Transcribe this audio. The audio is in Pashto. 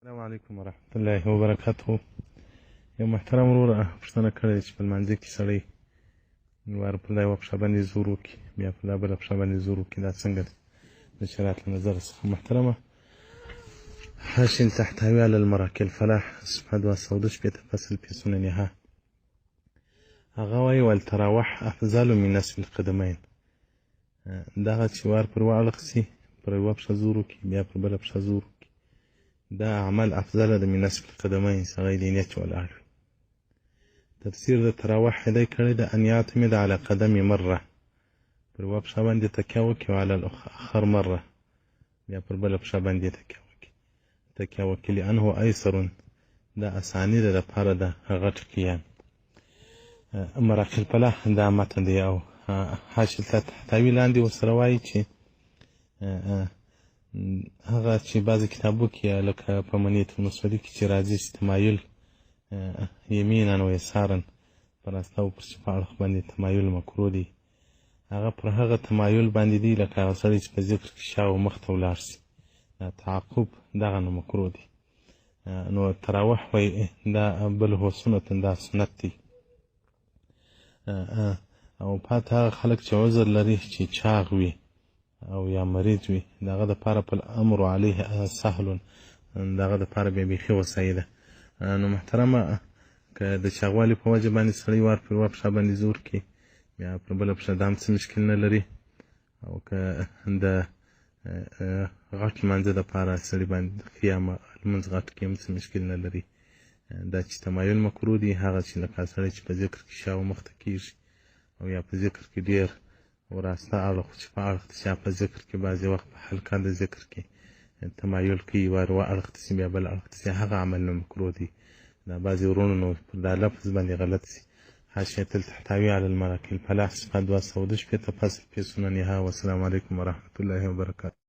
السلام علیکم ورحمت الله وبرکاته. یو محترم وروره پوښتنه کړې چې په لمانځه کې سړی وار پر دا یوه پښه باندې زور وکړي بیا په دا بله پښه باندې زور وکړي، دا څنګه ده د شریعت له نظره څخه؟ محترمه، حاشیه تحتوي على المراکل فلاح صفحه 216 فصل في سننها. هغه وایي والتراوح افضل من نصف القدمین. دغه چې وار پر واړخ سي پر یوه پښه زور وکړي بیا پر بله پښه زور وکړي، دا عمل افضل ده من نصف القدمین، هغه د نیت ولاړ وي. تفسیر د تراوح هدی کړی ده ان یعتمد على قدم مره، پر یوه پښه باندې تکیه وکړي وعلى الاخر مره، بیا پر بله پښه باندې تکیه وکړي لانه ایسر، دا اساني ده دپاره د غټ قیام. مراکل فلاح دا متن دی او حاشیه تحتوي لاندې ورسره وایي چې هغه چې بعضې کتابو کې لکه په منیة المسودي کې چې راځي چې تمایل یمینا و یسارا، په راسته او پر چپه اړخ باندې تمایل مکروه دی، هغه پر هغه تمایل باندې دی لکه هغه سړی چې په ذکر کې شا او مخ ته ولاړ سي، تعقب دغه نه مکروه دی. نو تراوح وایي دا بل هو سنت، دا سنت دی. او پاته هغه خلک چې عذر لري چې چاغ وي او یا مریض وي، دغه دپاره په الامر علیه سهل، دغه دپاره بیا بیخي وسایي ده. نو محترمه، که د چاغوالي په وجه باندې سړی وار پر یوه پښه باندې زور کړي بیا پر بله پښه دا هم څه مشکل نه لري، او که د غټ لمانځه دپاره سړي باندې خیام لمونځ غټ کړي هم څه مشکل نه لري. دا چې تمایل مکروه دي هغه چې لکه سړی چې په ذکر کې شا او مخ ته کېږي او یا په ذکر کې ډېر وراسته اړخ چې په اړخ ته یا په ذکر کې بعضې وخت په حلقه د ذکر کې تمایل کوي وار و اړخ ته سي بیا بل اړخ ته سي، هغه عمل نه مکروه دی. دا بعضې ورونو نو پر دا لفظ باندې غلط سي. حاشیة تحتوي على المراکل فلاح صفحه 216 فصل في سننها. والسلام علیکم ورحمة الله وبرکاته.